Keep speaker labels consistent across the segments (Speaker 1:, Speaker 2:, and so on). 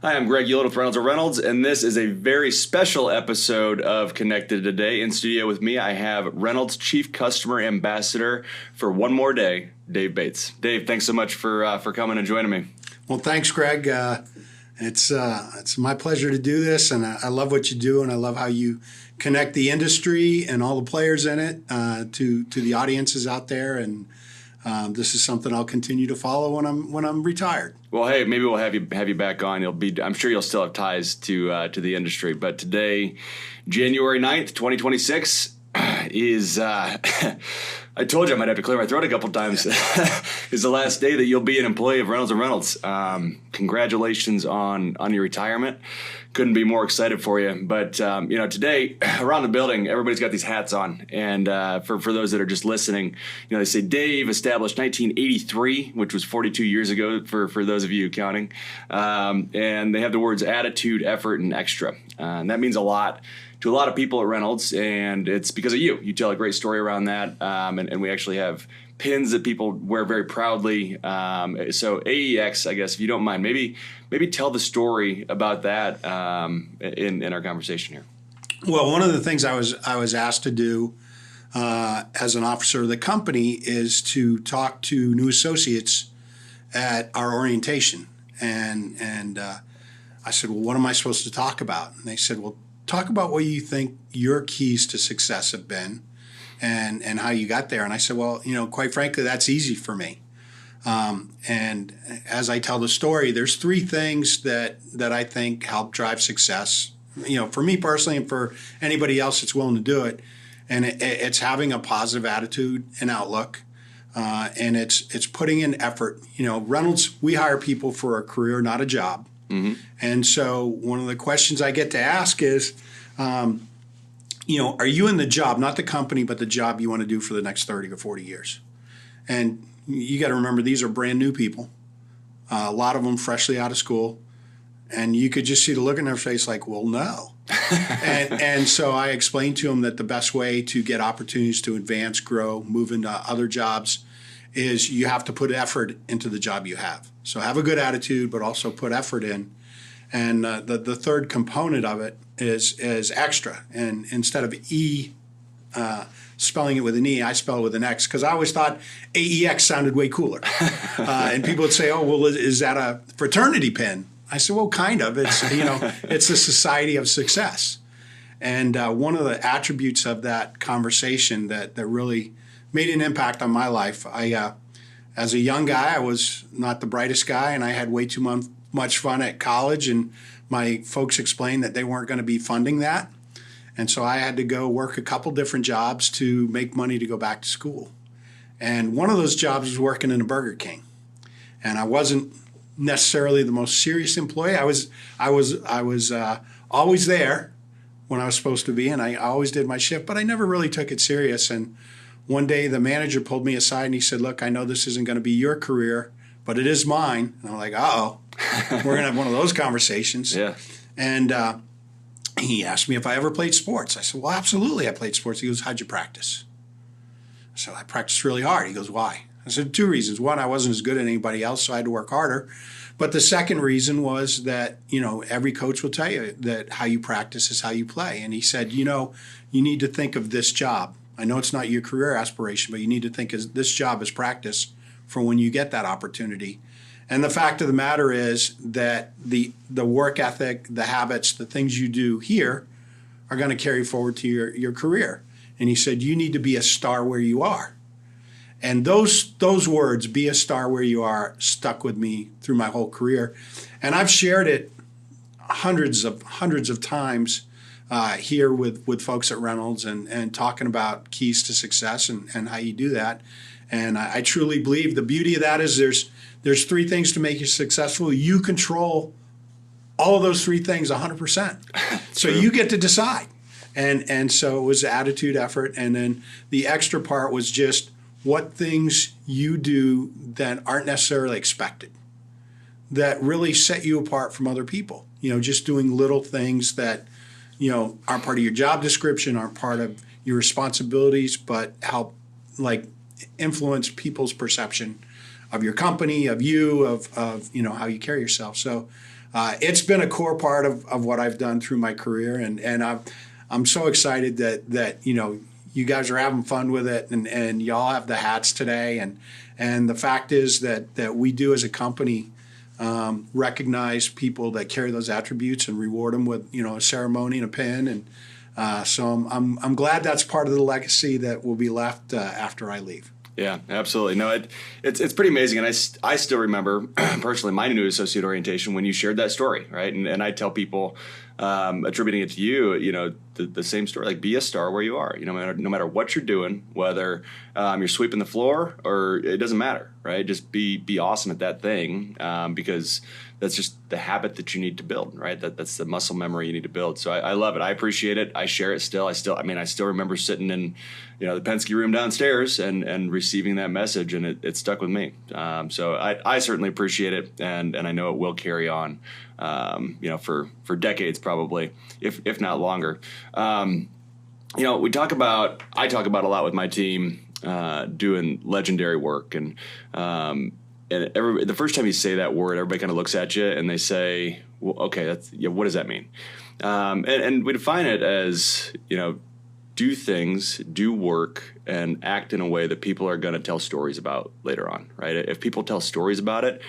Speaker 1: Hi, I'm Greg Uland with Reynolds and Reynolds, and this is a very special episode of Connected Today. In studio with me, I have Reynolds Chief Customer Ambassador for one more day, Dave Bates. Dave, thanks so much for coming and joining me.
Speaker 2: Well, thanks, Greg. It's my pleasure to do this, and I love what you do, and I love how you connect the industry and all the players in it to the audiences out there. And this is something I'll continue to follow when I'm retired.
Speaker 1: Well, hey, maybe we'll have you back on. I'm sure you'll still have ties to the industry. But today, January 9th, 2026, is I told you I might have to clear my throat a couple times. Is the last day that you'll be an employee of Reynolds and Reynolds. Congratulations on your retirement. Couldn't be more excited for you. But today around the building, everybody's got these hats on. And for those that are just listening, they say Dave established 1983, which was 42 years ago for those of you counting. And they have the words attitude, effort, and extra. And that means a lot to a lot of people at Reynolds, and it's because of you. You tell a great story around that, and we actually have pins that people wear very proudly. So AEX, I guess, if you don't mind, maybe tell the story about that in our conversation here.
Speaker 2: Well, one of the things I was asked to do as an officer of the company is to talk to new associates at our orientation, and I said, well, what am I supposed to talk about? And they said, well, talk about what you think your keys to success have been and how you got there. And I said, well, quite frankly, that's easy for me. And as I tell the story, there's three things that I think help drive success, for me personally and for anybody else that's willing to do it. And it's having a positive attitude and outlook. And it's putting in effort. Reynolds, we hire people for a career, not a job. Mm-hmm. And so one of the questions I get to ask is, are you in the job, not the company, but the job you want to do for the next 30 or 40 years? And you got to remember, these are brand new people, a lot of them freshly out of school. And you could just see the look in their face like, well, no. and so I explained to them that the best way to get opportunities to advance, grow, move into other jobs is you have to put effort into the job you have. So have a good attitude, but also put effort in. And the third component of it is extra. And instead of E, spelling it with an E, I spell it with an X, because I always thought AEX sounded way cooler. And people would say, oh, well, is that a fraternity pin? I said, well, kind of. It's, it's a society of success. And one of the attributes of that conversation that really made an impact on my life, as a young guy, I was not the brightest guy, and I had way too much fun at college, and my folks explained that they weren't going to be funding that. And so I had to go work a couple different jobs to make money to go back to school. And one of those jobs was working in a Burger King. And I wasn't necessarily the most serious employee. I was always there when I was supposed to be, and I always did my shift, but I never really took it serious. And one day the manager pulled me aside and he said, look, I know this isn't going to be your career, but it is mine. And I'm like, uh-oh, we're going to have one of those conversations. Yeah. And he asked me if I ever played sports. I said, well, absolutely, I played sports. He goes, how'd you practice? I said, I practiced really hard. He goes, why? I said, two reasons. One, I wasn't as good as anybody else, so I had to work harder. But the second reason was that, every coach will tell you that how you practice is how you play. And he said, you need to think of this job. I know it's not your career aspiration, but you need to think of this job as practice for when you get that opportunity. And the fact of the matter is that the work ethic, the habits, the things you do here are going to carry forward to your career. And he said, you need to be a star where you are. And those words, be a star where you are, stuck with me through my whole career. And I've shared it hundreds of times here with folks at Reynolds and talking about keys to success and how you do that. And I truly believe the beauty of that is there's three things to make you successful. You control all of those three things 100%. So you get to decide. And so it was attitude, effort, and then the extra part was just what things you do that aren't necessarily expected, that really set you apart from other people. Just doing little things that aren't part of your job description, aren't part of your responsibilities, but help influence people's perception of your company, of you, of how you carry yourself. So it's been a core part of what I've done through my career, and I'm so excited that you guys are having fun with it, and y'all have the hats today, and the fact is that we do as a company recognize people that carry those attributes and reward them with a ceremony and a pin, and so I'm glad that's part of the legacy that will be left after I leave.
Speaker 1: Yeah, absolutely. No, it's pretty amazing, and I still remember personally my new associate orientation when you shared that story, right? And I tell people, attributing it to you, the same story. Like, be a star where you are. No matter what you're doing, whether you're sweeping the floor or it doesn't matter, right? Just be awesome at that thing, because that's just the habit that you need to build, right? That's the muscle memory you need to build. So I love it. I appreciate it. I share it still. I still remember sitting in the Penske room downstairs and receiving that message, and it stuck with me. So I certainly appreciate it, and I know it will carry on, for decades probably, if not longer. I talk about a lot with my team, doing legendary work, and the first time you say that word, everybody kind of looks at you and they say, well, okay, what does that mean? And we define it as, do things, do work, and act in a way that people are going to tell stories about later on, right? If people tell stories about it,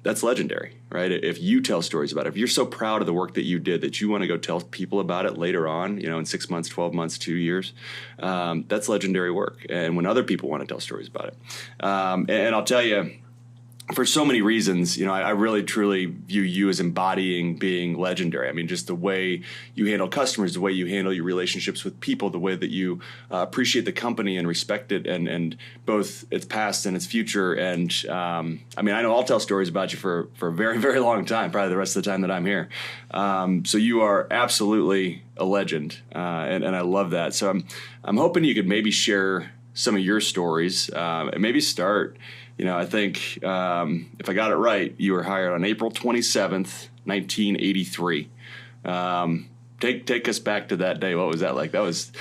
Speaker 1: that's legendary, right? If you tell stories about it, if you're so proud of the work that you did that you want to go tell people about it later on, in 6 months, 12 months, 2 years, that's legendary work. And when other people want to tell stories about it, and I'll tell you, for so many reasons, I really truly view you as embodying being legendary. I mean, just the way you handle customers, the way you handle your relationships with people, the way that you appreciate the company and respect it, and both its past and its future. And I know I'll tell stories about you for a very, very long time, probably the rest of the time that I'm here. So you are absolutely a legend, and I love that. So I'm hoping you could maybe share some of your stories, and maybe start. I think if I got it right, you were hired on April 27th, 1983. Take us back to that day. What was that like? That was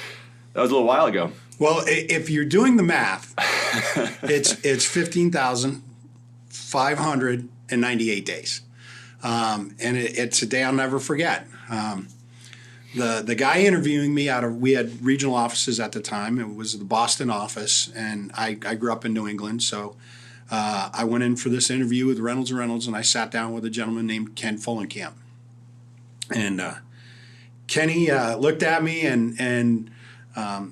Speaker 1: a little while ago.
Speaker 2: Well, if you're doing the math, it's 15,598 days, and it's a day I'll never forget. The guy interviewing me we had regional offices at the time. It was the Boston office, and I grew up in New England, so I went in for this interview with Reynolds and Reynolds, and I sat down with a gentleman named Ken Fullenkamp. And Kenny looked at me, and I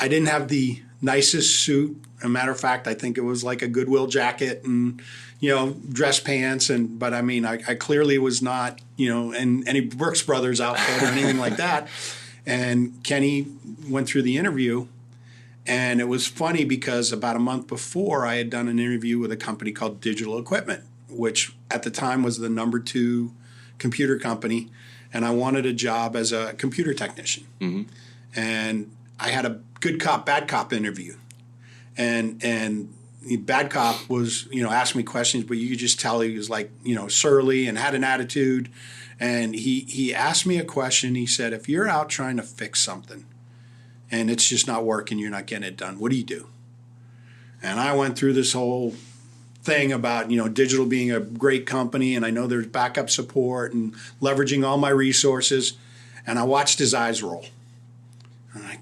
Speaker 2: didn't have the nicest suit. As a matter of fact, I think it was like a Goodwill jacket and dress pants, but I clearly was not in any Brooks Brothers outfit or anything like that. And Kenny went through the interview. And it was funny because about a month before, I had done an interview with a company called Digital Equipment, which at the time was the number 2 computer company. And I wanted a job as a computer technician. Mm-hmm. And I had a good cop, bad cop interview. And the bad cop was, asked me questions, but you could just tell he was like, surly and had an attitude. And he asked me a question. He said, if you're out trying to fix something, and it's just not working, you're not getting it done, what do you do? And I went through this whole thing about, digital being a great company, and I know there's backup support and leveraging all my resources, and I watched his eyes roll. And I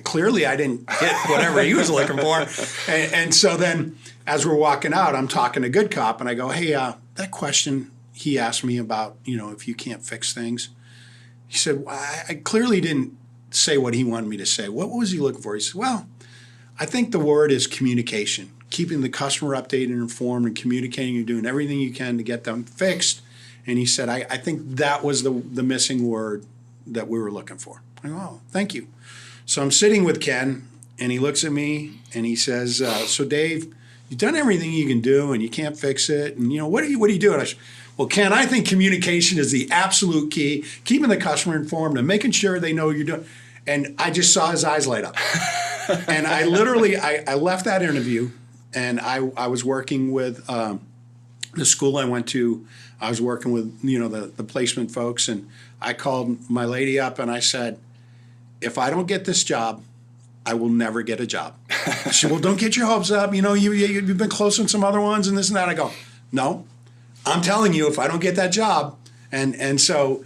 Speaker 2: clearly I didn't hit whatever he was looking for. And so then as we're walking out, I'm talking to Good Cop, and I go, hey, that question he asked me about, if you can't fix things, he said, well, I clearly didn't say what he wanted me to say. What was he looking for? He said, well, I think the word is communication, keeping the customer updated and informed and communicating. You're doing everything you can to get them fixed. And he said, I think that was the missing word that we were looking for. I go, oh, thank you. So I'm sitting with Ken, and he looks at me, and he says, so Dave, you've done everything you can do, and you can't fix it. And, what are you doing? I said, well, Ken, I think communication is the absolute key, keeping the customer informed and making sure they know you're doing. And I just saw his eyes light up. And I literally, I left that interview, and I was working with the school I went to. I was working with, the placement folks, and I called my lady up, and I said, if I don't get this job, I will never get a job. She said, well, don't get your hopes up. You've been close on some other ones and this and that. I go, no, I'm telling you, if I don't get that job, and so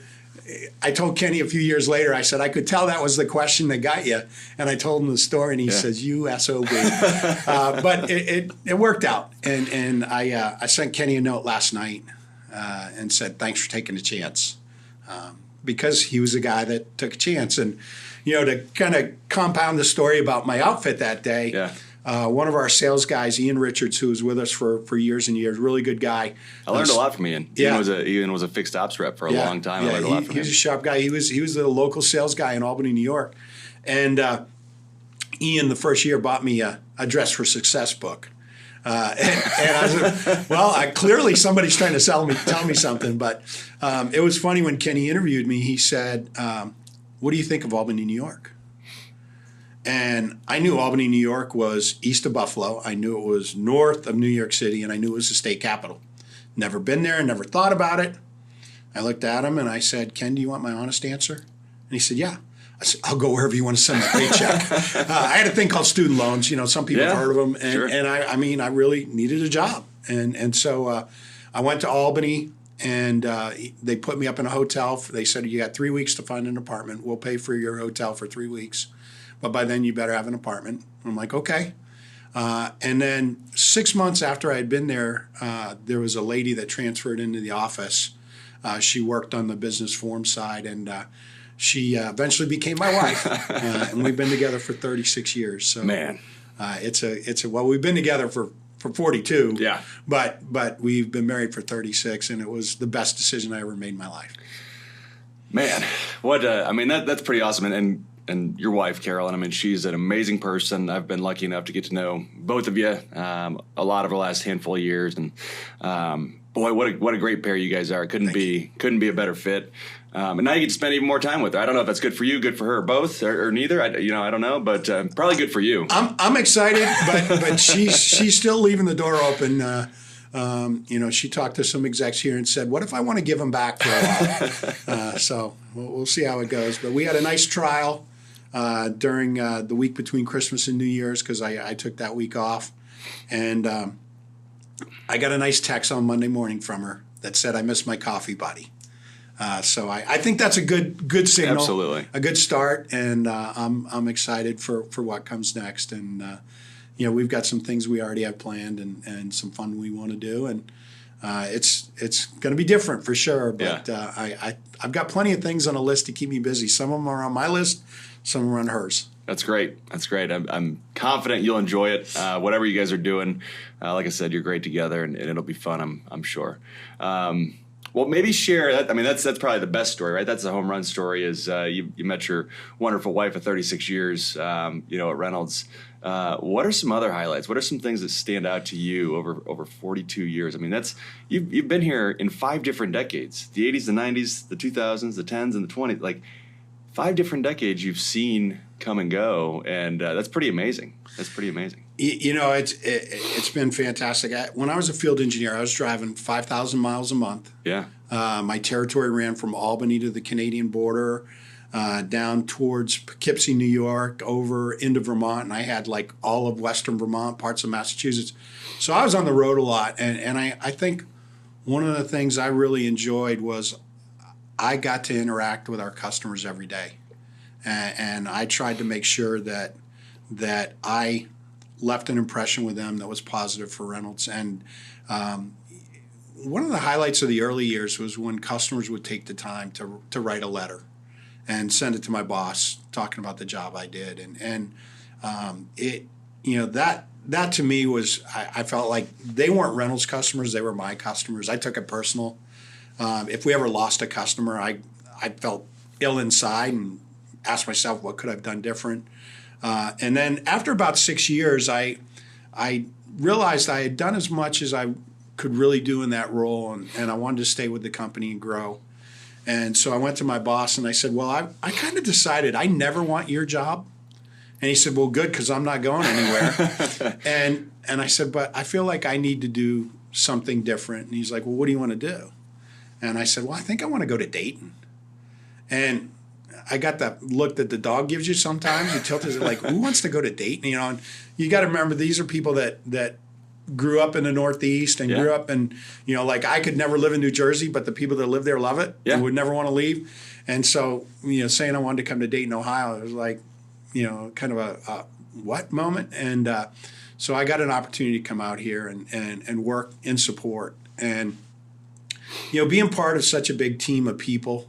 Speaker 2: I told Kenny a few years later, I said, I could tell that was the question that got you. And I told him the story, and he says, you SOB. But it worked out. And I sent Kenny a note last night and said, thanks for taking a chance. Because he was a guy that took a chance. And, to kind of compound the story about my outfit that day, one of our sales guys, Ian Richards, who was with us for years and years, really good guy.
Speaker 1: I learned a lot from Ian. Ian was a fixed ops rep for a long time. I learned a lot from him.
Speaker 2: He's a sharp guy. He was the local sales guy in Albany, New York. And Ian, the first year, bought me a Dress for Success book. And I said, well, clearly somebody's trying to tell me something. But it was funny when Kenny interviewed me. He said, what do you think of Albany, New York? And I knew Albany, New York was east of Buffalo. I knew it was north of New York City, and I knew it was the state capital. Never been there, never thought about it. I looked at him and I said, Ken, do you want my honest answer? And he said, yeah. I said, I'll go wherever you want to send my paycheck. I had a thing called student loans. Some people have heard of them. And,
Speaker 1: sure.
Speaker 2: and I really needed a job. And so I went to Albany, and they put me up in a hotel. They said, you got 3 weeks to find an apartment. We'll pay for your hotel for 3 weeks. But by then you better have an apartment. I'm like, okay. And then 6 months after I had been there, there was a lady that transferred into the office. She worked on the business form side, and she eventually became my wife. And we've been together for 36 years. So
Speaker 1: man,
Speaker 2: we've been together for 42.
Speaker 1: Yeah.
Speaker 2: But we've been married for 36, and it was the best decision I ever made in my life.
Speaker 1: Man, that's pretty awesome. And your wife, Carolyn, she's an amazing person. I've been lucky enough to get to know both of you a lot over the last handful of years. And boy, what a great pair you guys are. Couldn't be a better fit. And now you get to spend even more time with her. I don't know if that's good for you, good for her, both, or neither. I don't know, but probably good for you.
Speaker 2: I'm excited, but she's still leaving the door open. She talked to some execs here and said, what if I want to give them back for a while? So we'll see how it goes. But we had a nice trial during the week between Christmas and New Year's, because I took that week off. And I got a nice text on Monday morning from her that said, I miss my coffee buddy. So I think that's a good signal.
Speaker 1: Absolutely.
Speaker 2: A good start. And I'm excited for what comes next. And we've got some things we already have planned and some fun we want to do, and it's going to be different for sure. But I've got plenty of things on a list to keep me busy. Some of them are on my list, some of them are on hers.
Speaker 1: That's great. I'm confident you'll enjoy it. Whatever you guys are doing, like I said, you're great together, and it'll be fun. I'm sure. Well, maybe share that. That's probably the best story, right? That's the home run story. Is you met your wonderful wife of 36 years, at Reynolds. What are some other highlights? What are some things that stand out to you over 42 years? You've been here in 5 different decades: the 80s, the 90s, the 2000s, the 10s, and the 20s. Like 5 different decades you've seen come and go, and that's pretty amazing.
Speaker 2: It's been fantastic. When I was a field engineer, I was driving 5,000 miles a month.
Speaker 1: Yeah.
Speaker 2: My territory ran from Albany to the Canadian border, down towards Poughkeepsie, New York, over into Vermont, and I had like all of Western Vermont, parts of Massachusetts. So I was on the road a lot, and I think one of the things I really enjoyed was I got to interact with our customers every day, and I tried to make sure that I left an impression with them that was positive for Reynolds. And one of the highlights of the early years was when customers would take the time to write a letter and send it to my boss talking about the job I did. And that to me was, I felt like they weren't Reynolds customers, they were my customers. I took it personal. If we ever lost a customer, I felt ill inside and asked myself, what could I have done different? And then after about 6 years, I realized I had done as much as I could really do in that role, and I wanted to stay with the company and grow. And so I went to my boss and I said, well, I kind of decided I never want your job. And he said, well, good, because I'm not going anywhere. and I said, but I feel like I need to do something different. And he's like, well, what do you want to do? And I said, well, I think I want to go to Dayton. And I got that look that the dog gives you sometimes. You tilt it like, who wants to go to Dayton? And you got to remember, these are people that grew up in the Northeast and grew up in, like I could never live in New Jersey, but the people that live there love it and would never want to leave. And so, saying I wanted to come to Dayton, Ohio, it was like, kind of a what moment. And so I got an opportunity to come out here and work in support. And, being part of such a big team of people,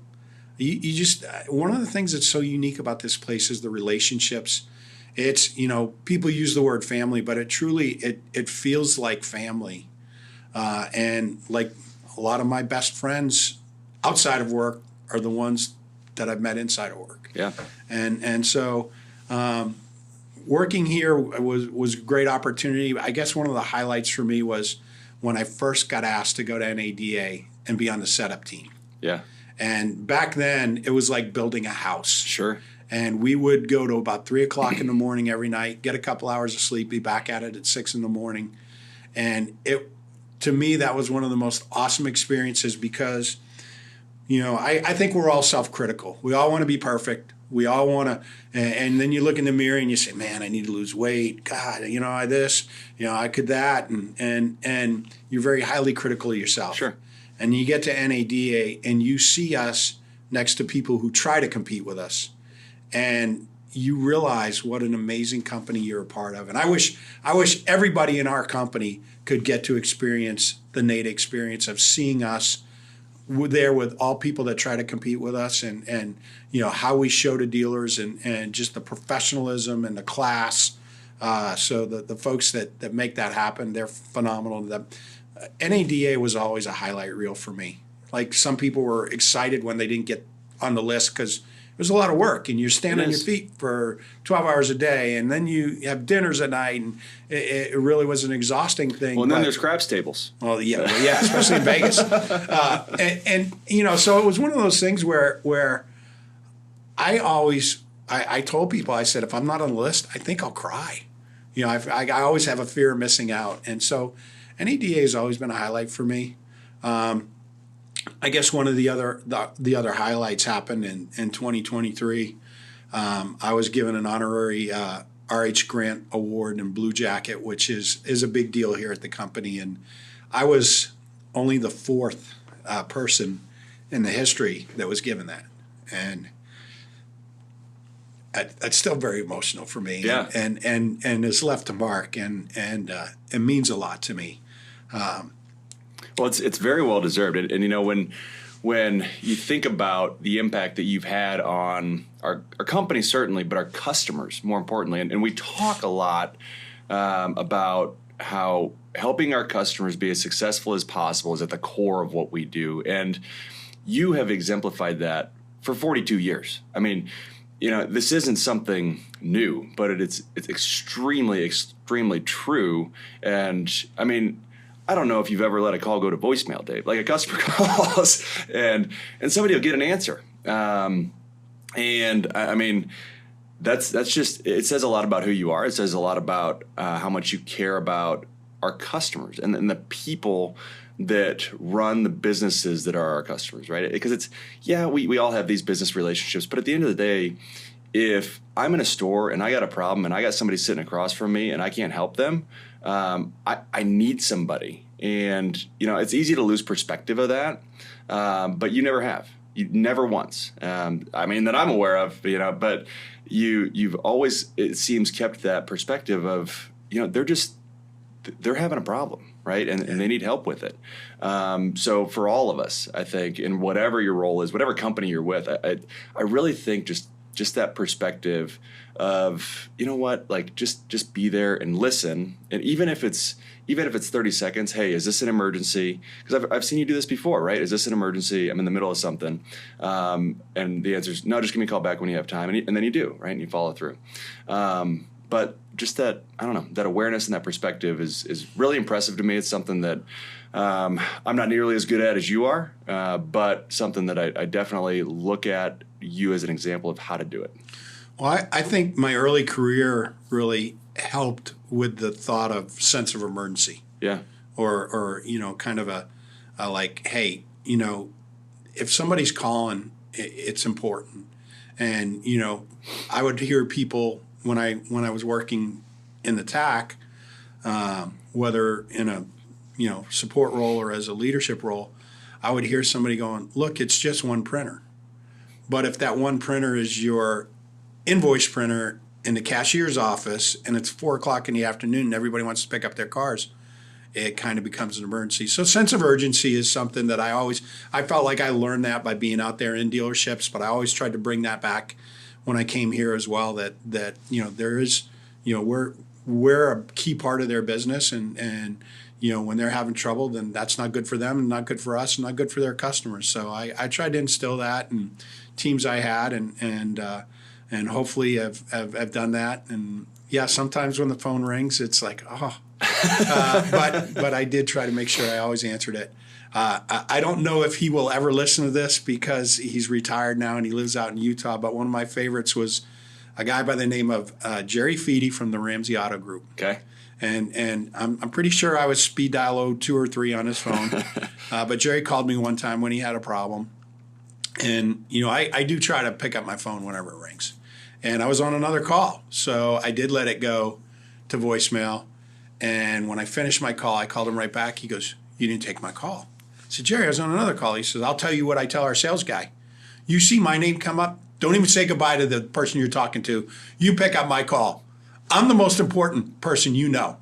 Speaker 2: you just, one of the things that's so unique about this place is the relationships. It's, people use the word family, but it truly, it feels like family. And like a lot of my best friends outside of work are the ones that I've met inside of work.
Speaker 1: Yeah.
Speaker 2: And so working here was a great opportunity. I guess one of the highlights for me was when I first got asked to go to NADA and be on the setup team.
Speaker 1: Yeah.
Speaker 2: And back then, it was like building a house.
Speaker 1: Sure.
Speaker 2: And we would go to about 3 o'clock in the morning every night, get a couple hours of sleep, be back at it at 6 in the morning. And to me, that was one of the most awesome experiences because, I think we're all self-critical. We all want to be perfect. We all want to, and then you look in the mirror and you say, man, I need to lose weight. God, I this, I could that. And you're very highly critical of yourself.
Speaker 1: Sure.
Speaker 2: And you get to NADA and you see us next to people who try to compete with us. And you realize what an amazing company you're a part of. And I wish everybody in our company could get to experience the NADA experience of seeing us there with all people that try to compete with us and how we show to dealers and just the professionalism and the class. So the folks that make that happen, they're phenomenal. NADA was always a highlight reel for me. Like some people were excited when they didn't get on the list because it was a lot of work and you're standing on your feet for 12 hours a day and then you have dinners at night and it really was an exhausting thing.
Speaker 1: Well, and then there's craps tables.
Speaker 2: Well, yeah, especially in Vegas. So it was one of those things where I told people, I said, if I'm not on the list, I think I'll cry. I always have a fear of missing out. And so NADA has always been a highlight for me. I guess one of the other highlights happened in 2023. I was given an honorary RH Grant Award in Blue Jacket, which is a big deal here at the company. And I was only the fourth person in the history that was given that. And it's still very emotional for me.
Speaker 1: Yeah.
Speaker 2: And it's left a mark and it means a lot to me.
Speaker 1: Well, it's very well deserved, and when you think about the impact that you've had on our company certainly, but our customers more importantly, and we talk a lot about how helping our customers be as successful as possible is at the core of what we do, and you have exemplified that for 42 years. I mean, this isn't something new, but it's extremely, extremely true, and I mean. I don't know if you've ever let a call go to voicemail, Dave. Like a customer calls and somebody will get an answer. And I mean, that's just, it says a lot about who you are. It says a lot about how much you care about our customers and the people that run the businesses that are our customers, right? Because we all have these business relationships, but at the end of the day, if I'm in a store and I got a problem and I got somebody sitting across from me and I can't help them, I need somebody. And, it's easy to lose perspective of that, but you never have. You never once. I mean, that I'm aware of, but you've always, it seems, kept that perspective of, they're having a problem, right? And they need help with it. So for all of us, I think, in whatever your role is, whatever company you're with, I really think just that perspective of, like just be there and listen. And even if it's 30 seconds, hey, is this an emergency? Because I've seen you do this before, right? Is this an emergency? I'm in the middle of something. And the answer is no, just give me a call back when you have time. And then you do, right? And you follow through. But just that, I don't know, that awareness and that perspective is really impressive to me. It's something that I'm not nearly as good at as you are, but something that I definitely look at you as an example of how to do it.
Speaker 2: Well, I think my early career really helped with the thought of sense of emergency.
Speaker 1: Yeah.
Speaker 2: Or kind of a like, hey, if somebody's calling, it's important. And, I would hear people when I was working in the TAC, whether in a support role or as a leadership role, I would hear somebody going, look, it's just one printer. But if that one printer is your invoice printer in the cashier's office and it's 4:00 in the afternoon and everybody wants to pick up their cars, it kind of becomes an emergency. So sense of urgency is something that I felt like I learned that by being out there in dealerships, but I always tried to bring that back when I came here as well, that there is, we're a key part of their business, and when they're having trouble, then that's not good for them and not good for us and not good for their customers. So I tried to instill that in teams I had, and hopefully have done that. And yeah, sometimes when the phone rings, it's like, oh, but I did try to make sure I always answered it. I don't know if he will ever listen to this because he's retired now and he lives out in Utah, but one of my favorites was a guy by the name of Jerry Feedy from the Ramsey Auto Group.
Speaker 1: Okay.
Speaker 2: And I'm pretty sure I was speed dial 02 or 03 on his phone. But Jerry called me one time when he had a problem. And, I do try to pick up my phone whenever it rings. And I was on another call. So I did let it go to voicemail. And when I finished my call, I called him right back. He goes, you didn't take my call. I said, Jerry, I was on another call. He says, I'll tell you what I tell our sales guy. You see my name come up, don't even say goodbye to the person you're talking to. You pick up my call. I'm the most important person you know.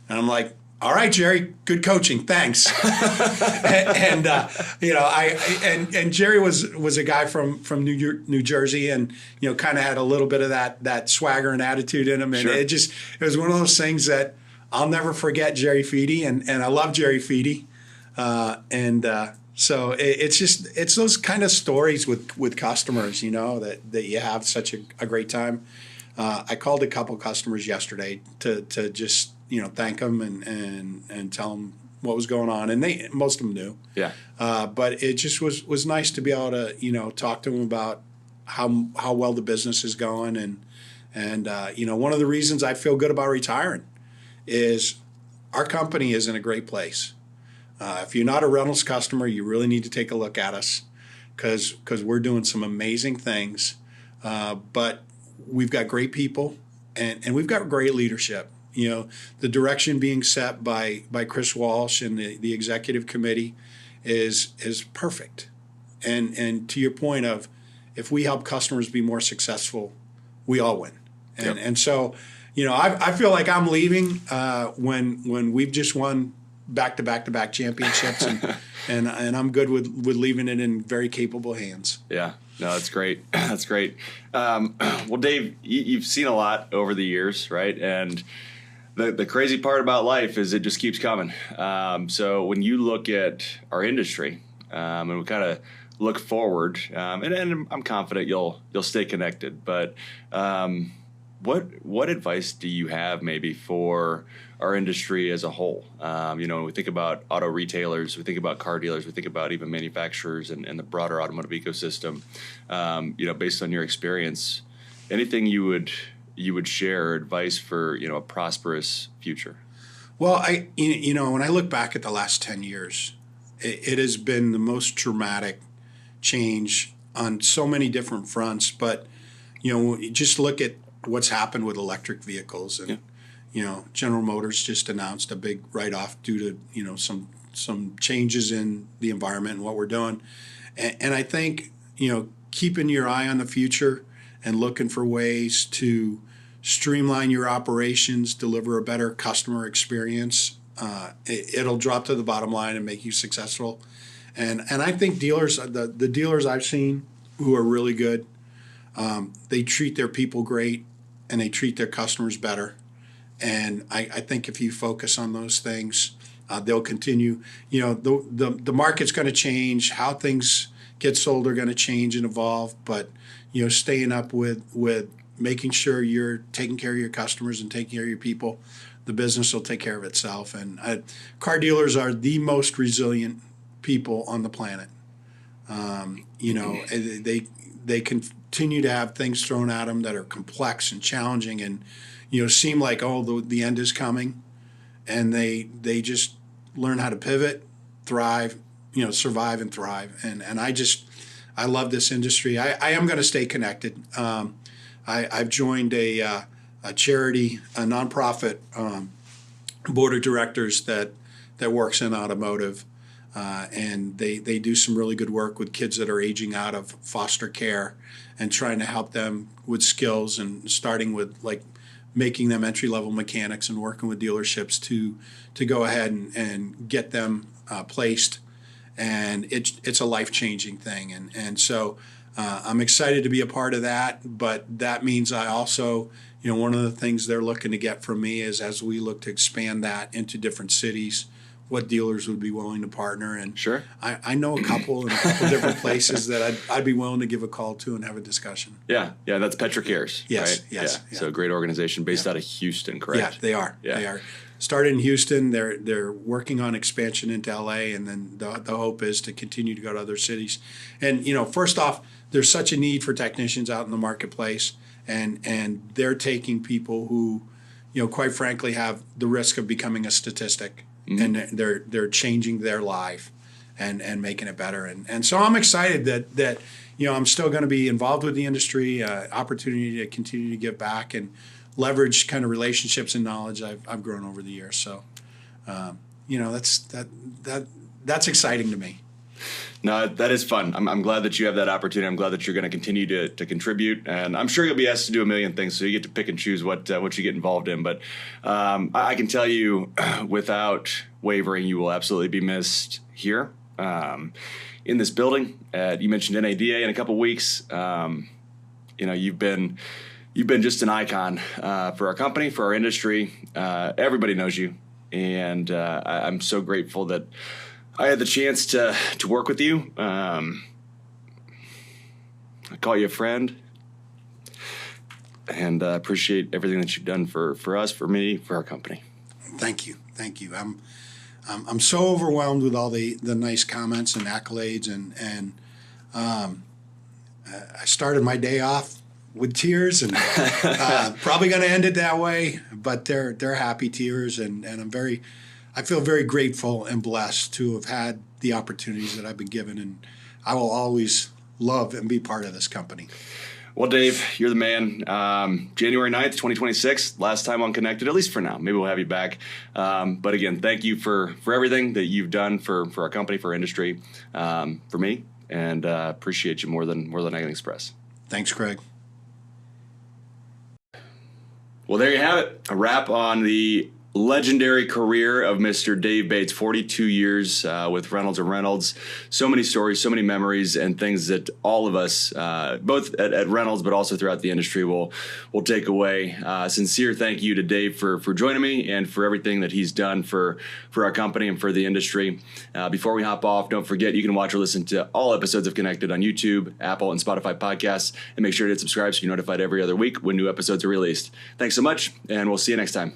Speaker 2: And I'm like, all right, Jerry, good coaching, thanks. and Jerry was a guy from New Jersey, and kind of had a little bit of that swagger and attitude in him, and
Speaker 1: sure.
Speaker 2: it was one of those things that I'll never forget Jerry Feedy, and I love Jerry Feedy, so it's those kind of stories with customers, that you have such a great time. I called a couple customers yesterday to just thank them and tell them what was going on, and most of them knew.
Speaker 1: Yeah.
Speaker 2: But it just was nice to be able to talk to them about how well the business is going, and one of the reasons I feel good about retiring is our company is in a great place. If you're not a Reynolds customer, you really need to take a look at us because we're doing some amazing things. But we've got great people and we've got great leadership. The direction being set by Chris Walsh and the executive committee is perfect. And to your point of, if we help customers be more successful, we all win. And so, I feel like I'm leaving when we've just won back-to-back championships, and I'm good with leaving it in very capable hands.
Speaker 1: Yeah, no, that's great. That's great. Well, Dave, you've seen a lot over the years, right? And the crazy part about life is it just keeps coming. So when you look at our industry, and we kind of look forward, and I'm confident you'll stay connected, but what advice do you have maybe for our industry as a whole? We think about auto retailers, we think about car dealers, we think about even manufacturers and the broader automotive ecosystem. Based on your experience, anything you would share advice for a prosperous future?
Speaker 2: Well, when I look back at the last 10 years, it has been the most dramatic change on so many different fronts. But just look at what's happened with electric vehicles, and General Motors just announced a big write-off due to some changes in the environment and what we're doing, and I think keeping your eye on the future and looking for ways to streamline your operations, deliver a better customer experience, it'll drop to the bottom line and make you successful. And I think dealers, the dealers I've seen who are really good, they treat their people great and they treat their customers better. And I think if you focus on those things, they'll continue. The market's going to change. How things get sold are going to change and evolve. But staying up with making sure you're taking care of your customers and taking care of your people, the business will take care of itself. And car dealers are the most resilient people on the planet. They continue to have things thrown at them that are complex and challenging, and seem like the end is coming, and they just learn how to pivot, thrive, survive and thrive. And I love this industry. I am going to stay connected. I've joined a charity, a nonprofit board of directors that works in automotive, and they do some really good work with kids that are aging out of foster care and trying to help them with skills, and starting with like making them entry-level mechanics and working with dealerships to go ahead and get them placed. And it's a life-changing thing, and so I'm excited to be a part of that. But that means I also, one of the things they're looking to get from me is, as we look to expand that into different cities, what dealers would be willing to partner. And
Speaker 1: sure,
Speaker 2: I know a couple in a couple different places that I'd be willing to give a call to and have a discussion.
Speaker 1: Yeah, that's Petra Cares.
Speaker 2: Yes,
Speaker 1: right?
Speaker 2: yes.
Speaker 1: Yeah. So a great organization based out of Houston, correct?
Speaker 2: Yeah, they are.
Speaker 1: Yeah.
Speaker 2: They are. Started in Houston. They're working on expansion into LA, and then the hope is to continue to go to other cities. And first off, there's such a need for technicians out in the marketplace, and they're taking people who, quite frankly, have the risk of becoming a statistic, and they're changing their life and making it better. And so I'm excited that I'm still going to be involved with the industry, opportunity to continue to give back and leverage kind of relationships and knowledge I've grown over the years. So, that's exciting to me.
Speaker 1: No, that is fun. I'm glad that you have that opportunity. I'm glad that you're going to continue to contribute, and I'm sure you'll be asked to do a million things, so you get to pick and choose what you get involved in. But I can tell you, without wavering, you will absolutely be missed here in this building. You mentioned NADA in a couple weeks. You've been just an icon for our company, for our industry. Everybody knows you, and I'm so grateful that I had the chance to work with you. I call you a friend, and appreciate everything that you've done for us, for me, for our company.
Speaker 2: Thank you. I'm so overwhelmed with all the nice comments and accolades, and I started my day off with tears, and probably going to end it that way, but they're happy tears, and I feel very grateful and blessed to have had the opportunities that I've been given, and I will always love and be part of this company.
Speaker 1: Well, Dave, you're the man. January 9th, 2026, last time on Connected, at least for now. Maybe we'll have you back. But again, thank you for everything that you've done for our company, for our industry, for me, and appreciate you more than I can express.
Speaker 2: Thanks, Greg.
Speaker 1: Well, there you have it. A wrap on the legendary career of Mr. Dave Bates, 42 years with Reynolds and Reynolds. So many stories, so many memories, and things that all of us, both at Reynolds but also throughout the industry, will take away. Sincere thank you to Dave for joining me and for everything that he's done for our company and for the industry. Before we hop off, don't forget you can watch or listen to all episodes of Connected on YouTube, Apple, and Spotify podcasts, and make sure to hit subscribe so you're notified every other week when new episodes are released. Thanks so much, and we'll see you next time.